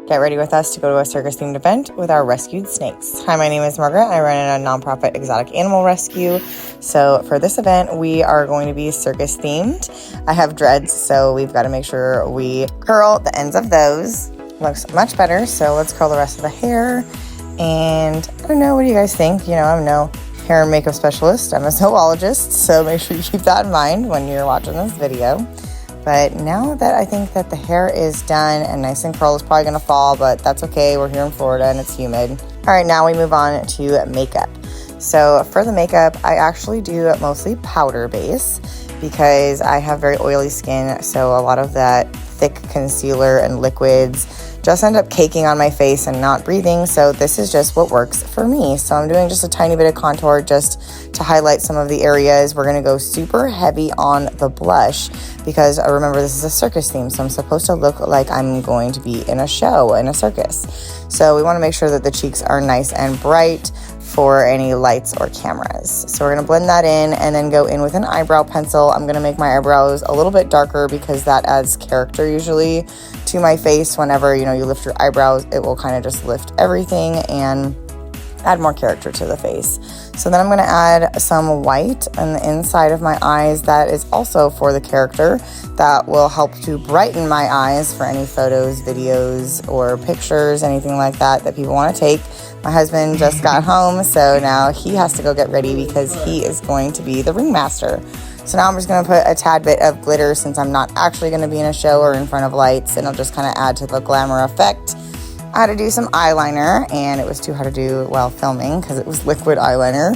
Get ready with us to go to a circus-themed event with our rescued snakes. Hi, my name is Margaret. I run a nonprofit exotic animal rescue. So for this event, we are going to be circus-themed. I have dreads, so we've got to make sure we curl the ends of those. Looks much better, so let's curl the rest of the hair. And I don't know, what do you guys think? I'm no hair and makeup specialist. I'm a zoologist, so make sure you keep that in mind when you're watching this video. But now that I think that the hair is done and nice and curled, it's probably going to fall, but that's okay. We're here in Florida and it's humid. All right, now we move on to makeup. So for the makeup, I actually do mostly powder base because I have very oily skin, so a lot of that thick concealer and liquids just end up caking on my face and not breathing, so this is just what works for me. So I'm doing just a tiny bit of contour just to highlight some of the areas. We're gonna go super heavy on the blush because remember, this is a circus theme, so I'm supposed to look like I'm going to be in a show, in a circus. So we wanna make sure that the cheeks are nice and bright for any lights or cameras. So we're gonna blend that in and then go in with an eyebrow pencil. I'm gonna make my eyebrows a little bit darker because that adds character usually to my face. Whenever you lift your eyebrows, it will kind of just lift everything and add more character to the face. So then I'm going to add some white on the inside of my eyes. That is also for the character. That will help to brighten my eyes for any photos, videos, or pictures, anything like that people want to take. My husband just got home, so now he has to go get ready because he is going to be the ringmaster. So now I'm just going to put a tad bit of glitter since I'm not actually going to be in a show or in front of lights, and it'll just kind of add to the glamour effect. I had to do some eyeliner, and it was too hard to do while filming because it was liquid eyeliner.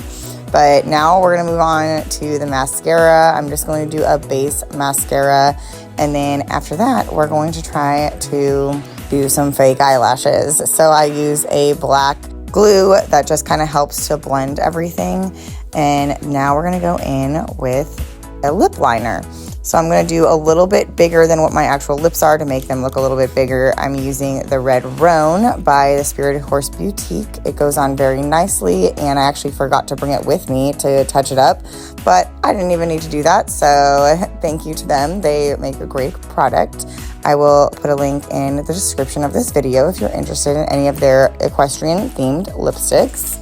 But now we're going to move on to the mascara. I'm just going to do a base mascara, and then after that, we're going to try to do some fake eyelashes. So I use a black glue that just kind of helps to blend everything. And now we're going to go in with a lip liner. So I'm going to do a little bit bigger than what my actual lips are to make them look a little bit bigger. I'm using the Red Roan by the Spirited Horse Boutique. It goes on very nicely, and I actually forgot to bring it with me to touch it up, but I didn't even need to do that, so thank you to them. They make a great product. I will put a link in the description of this video if you're interested in any of their equestrian themed lipsticks.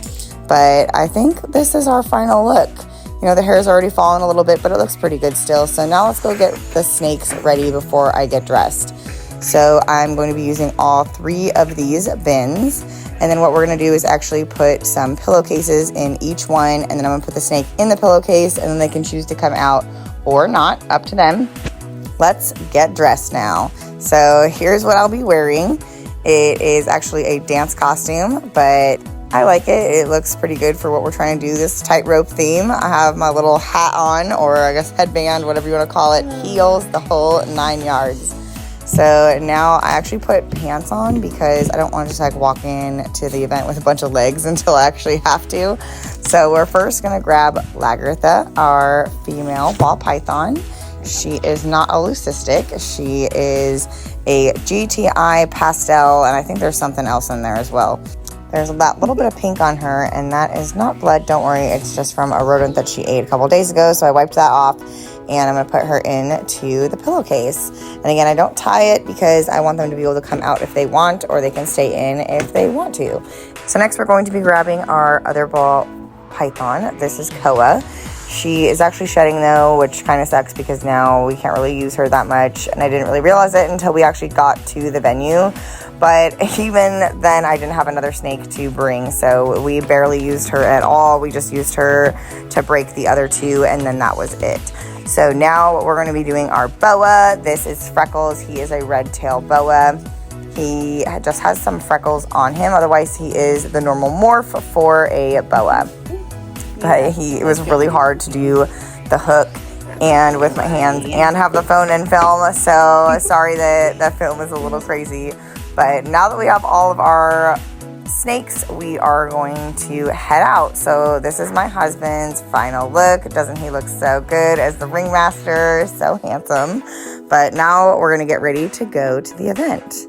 But I think this is our final look. The hair's already fallen a little bit, but it looks pretty good still. So now let's go get the snakes ready before I get dressed. So I'm going to be using all 3 of these bins. And then what we're going to do is actually put some pillowcases in each one. And then I'm going to put the snake in the pillowcase, and then they can choose to come out or not, up to them. Let's get dressed now. So here's what I'll be wearing. It is actually a dance costume, but I like it. It looks pretty good for what we're trying to do, this tightrope theme. I have my little hat on, or I guess headband, whatever you want to call it, heels, the whole 9 yards. So now I actually put pants on because I don't want to just walk in to the event with a bunch of legs until I actually have to. So we're first going to grab Lagartha, our female ball python. She is not a leucistic. She is a GTI pastel, and I think there's something else in there as well. There's that little bit of pink on her, and that is not blood. Don't worry, it's just from a rodent that she ate a couple days ago, so I wiped that off, and I'm going to put her into the pillowcase. And again, I don't tie it because I want them to be able to come out if they want, or they can stay in if they want to. So next we're going to be grabbing our other ball python. This is Koa. She is actually shedding though, which kind of sucks because now we can't really use her that much, and I didn't really realize it until we actually got to the venue. But even then, I didn't have another snake to bring, so we barely used her at all. We just used her to break the other 2, and then that was it. So now we're going to be doing our boa. This is Freckles. He is a red-tailed boa. He just has some freckles on him. Otherwise, he is the normal morph for a boa. But it was really hard to do the hook and with my hands and have the phone and film. So sorry that the film is a little crazy. But now that we have all of our snakes, we are going to head out. So this is my husband's final look. Doesn't he look so good as the ringmaster? So handsome. But now we're going to get ready to go to the event.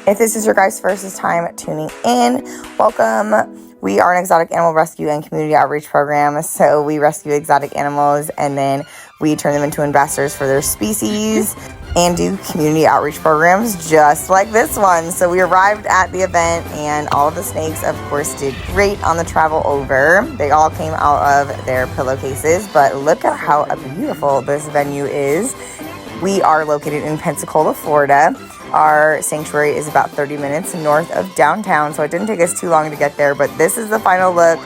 If this is your guys' first time tuning in, welcome. We are an exotic animal rescue and community outreach program. So we rescue exotic animals and then we turn them into ambassadors for their species. and do community outreach programs just like this one. So we arrived at the event and all of the snakes, of course, did great on the travel over. They all came out of their pillowcases, but look at how beautiful this venue is. We are located in Pensacola, Florida. Our sanctuary is about 30 minutes north of downtown, so it didn't take us too long to get there, but this is the final look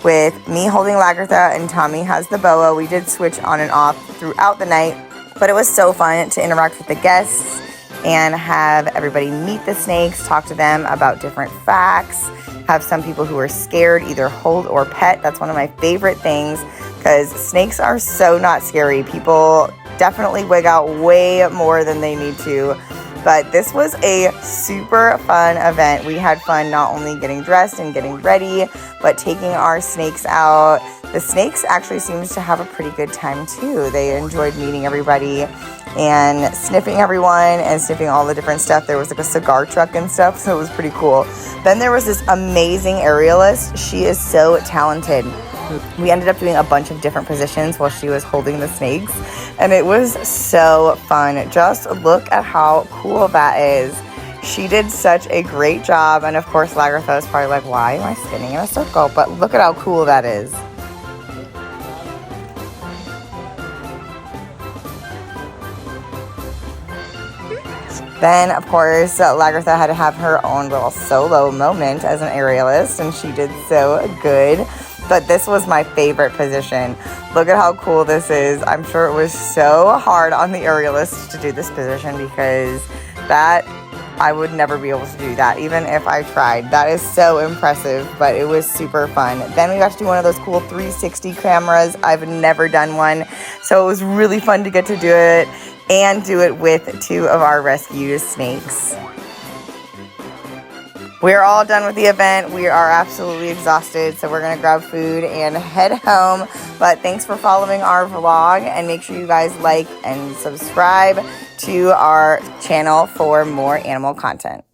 with me holding Lagertha and Tommy has the boa. We did switch on and off throughout the night, but it was so fun to interact with the guests and have everybody meet the snakes, talk to them about different facts, have some people who are scared either hold or pet. That's one of my favorite things because snakes are so not scary. People definitely wig out way more than they need to. But this was a super fun event. We had fun not only getting dressed and getting ready, but taking our snakes out. The snakes actually seemed to have a pretty good time too. They enjoyed meeting everybody and sniffing everyone and sniffing all the different stuff. There was like a cigar truck and stuff, so it was pretty cool. Then there was this amazing aerialist. She is so talented. We ended up doing a bunch of different positions while she was holding the snakes, and it was so fun. Just look at how cool that is. She did such a great job, and of course Lagertha is probably like, why am I spinning in a circle? But look at how cool that is. Then, of course, Lagertha had to have her own little solo moment as an aerialist, and she did so good. But this was my favorite position. Look at how cool this is. I'm sure it was so hard on the aerialist to do this position because I would never be able to do that, even if I tried. That is so impressive, but it was super fun. Then we got to do one of those cool 360 cameras. I've never done one, so it was really fun to get to do it and do it with two of our rescued snakes. We're all done with the event. We are absolutely exhausted, so we're going to grab food and head home. But thanks for following our vlog, and make sure you guys like and subscribe to our channel for more animal content.